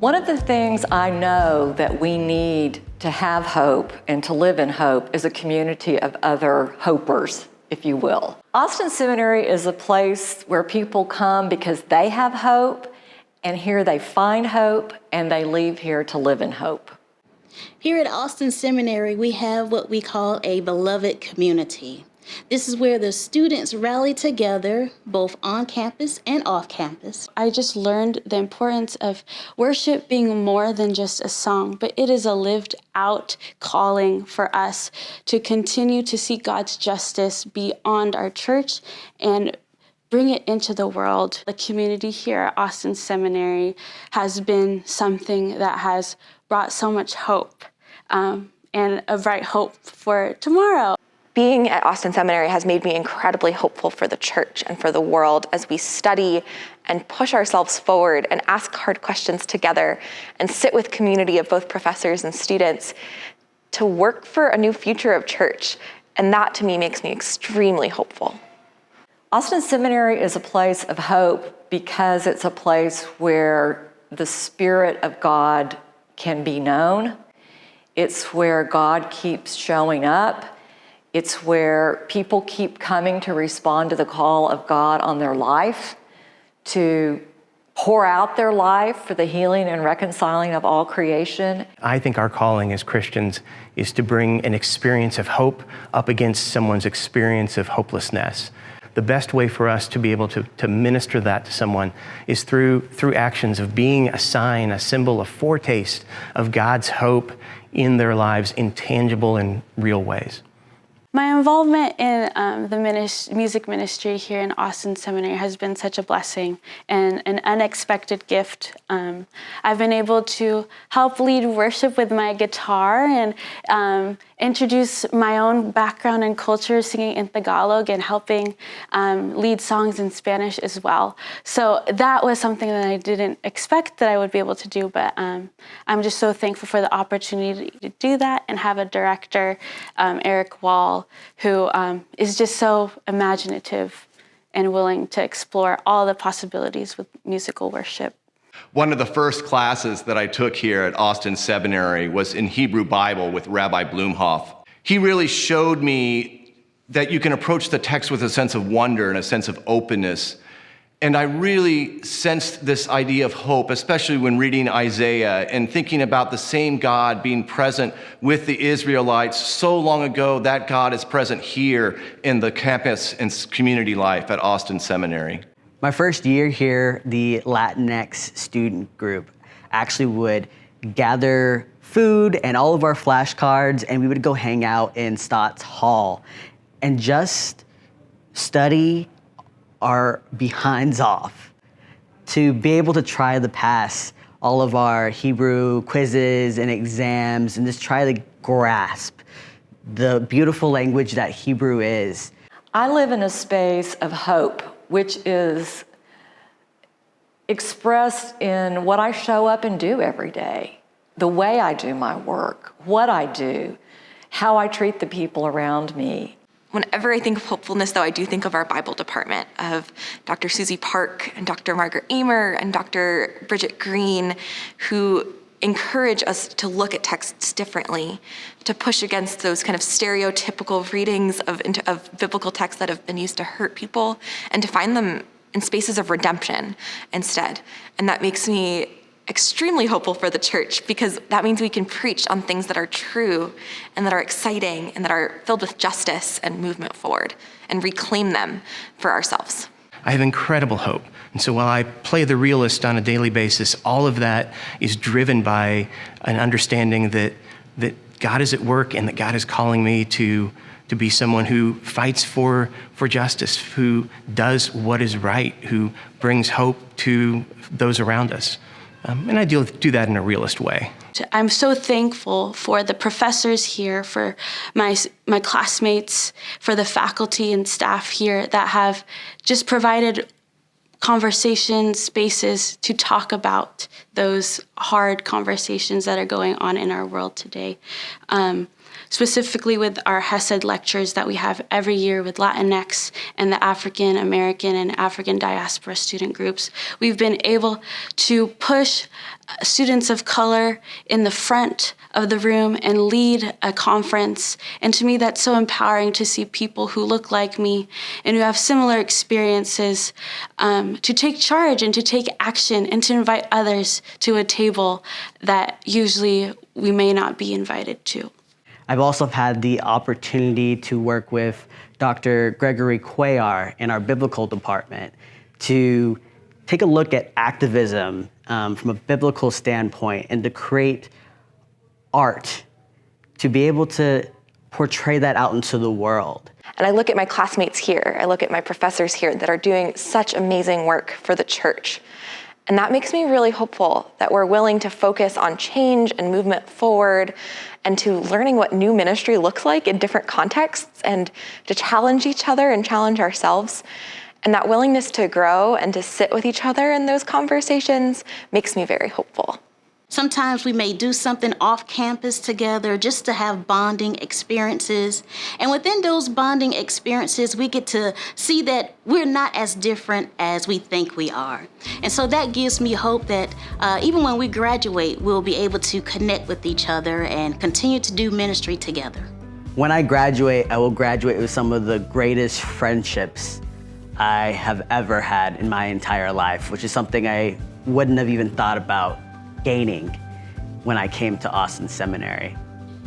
One of the things I know that we need to have hope and to live in hope is a community of other hopers, if you will. Austin Seminary is a place where people come because they have hope, and here they find hope, and they leave here to live in hope. Here at Austin Seminary, we have what we call a beloved community. This is where the students rally together, both on campus and off campus. I just learned the importance of worship being more than just a song, but it is a lived out calling for us to continue to see God's justice beyond our church and bring it into the world. The community here at Austin Seminary has been something that has brought so much hope and a bright hope for tomorrow. Being at Austin Seminary has made me incredibly hopeful for the church and for the world as we study and push ourselves forward and ask hard questions together and sit with community of both professors and students to work for a new future of church. And that to me makes me extremely hopeful. Austin Seminary is a place of hope because it's a place where the Spirit of God can be known. It's where God keeps showing up. It's where people keep coming to respond to the call of God on their life, to pour out their life for the healing and reconciling of all creation. I think our calling as Christians is to bring an experience of hope up against someone's experience of hopelessness. The best way for us to be able to minister that to someone is through actions of being a sign, a symbol, a foretaste of God's hope in their lives in tangible and real ways. My involvement in the music ministry here in Austin Seminary has been such a blessing and an unexpected gift. I've been able to help lead worship with my guitar and introduce my own background and culture, singing in Tagalog and helping lead songs in Spanish as well. So that was something that I didn't expect that I would be able to do, but I'm just so thankful for the opportunity to do that and have a director, Eric Wall, who is just so imaginative and willing to explore all the possibilities with musical worship. One of the first classes that I took here at Austin Seminary was in Hebrew Bible with Rabbi Blumhoff. He really showed me that you can approach the text with a sense of wonder and a sense of openness. And I really sensed this idea of hope, especially when reading Isaiah and thinking about the same God being present with the Israelites so long ago. That God is present here in the campus and community life at Austin Seminary. My first year here, the Latinx student group actually would gather food and all of our flashcards, and we would go hang out in Stott's Hall and just study our behinds off to be able to try to pass all of our Hebrew quizzes and exams and just try to grasp the beautiful language that Hebrew is. I live in a space of hope, which is expressed in what I show up and do every day, the way I do my work, what I do, how I treat the people around me. Whenever I think of hopefulness, though, I do think of our Bible department of Dr. Susie Park and Dr. Margaret Emer and Dr. Bridget Green, who encourage us to look at texts differently, to push against those kind of stereotypical readings of biblical texts that have been used to hurt people, and to find them in spaces of redemption instead. And that makes me extremely hopeful for the church, because that means we can preach on things that are true and that are exciting and that are filled with justice and movement forward, and reclaim them for ourselves. I have incredible hope. And so while I play the realist on a daily basis, all of that is driven by an understanding that God is at work and that God is calling me to be someone who fights for justice, who does what is right, who brings hope to those around us. And I do that in a realist way. I'm so thankful for the professors here, for my classmates, for the faculty and staff here that have just provided conversation spaces to talk about those hard conversations that are going on in our world today. specifically with our Hesed lectures that we have every year with Latinx and the African American and African diaspora student groups. We've been able to push students of color in the front of the room and lead a conference. And to me, that's so empowering to see people who look like me and who have similar experiences to take charge and to take action and to invite others to a table that usually we may not be invited to. I've also had the opportunity to work with Dr. Gregory Cuellar in our biblical department to take a look at activism from a biblical standpoint and to create art, to be able to portray that out into the world. And I look at my classmates here, I look at my professors here that are doing such amazing work for the church. And that makes me really hopeful that we're willing to focus on change and movement forward and to learning what new ministry looks like in different contexts and to challenge each other and challenge ourselves. And that willingness to grow and to sit with each other in those conversations makes me very hopeful. Sometimes we may do something off campus together just to have bonding experiences. And within those bonding experiences, we get to see that we're not as different as we think we are. And so that gives me hope that even when we graduate, we'll be able to connect with each other and continue to do ministry together. When I graduate, I will graduate with some of the greatest friendships I have ever had in my entire life, which is something I wouldn't have even thought about gaining when I came to Austin Seminary.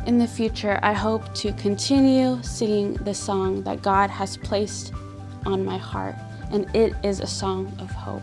In the future, I hope to continue singing the song that God has placed on my heart, and it is a song of hope.